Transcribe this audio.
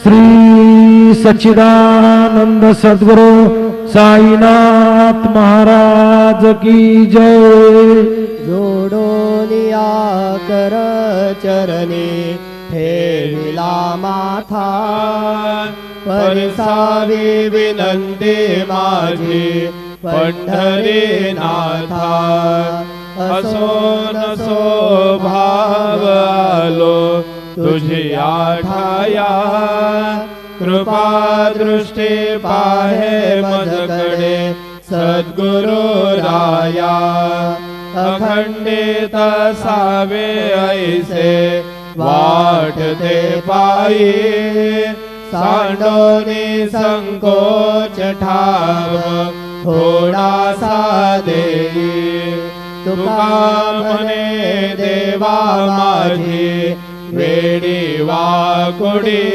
श्री सच्चिदानंद सद्गुरु साईनाथ महाराज की जय। जोडोनिया कर चरणी ठेविला माथा, परिसावी विनंती माझी पंढरीनाथा। असो नसो भाव आलो तुझी आठाया, कृपा दृष्टी पाहे मजकडे सद्गुरु राया। अखंडित सावे ऐसे वाटते पायी, सांडोनी संकोच ठाव थोडासा देई। तुका म्हणे देवा माझी वेडी वाकुडी,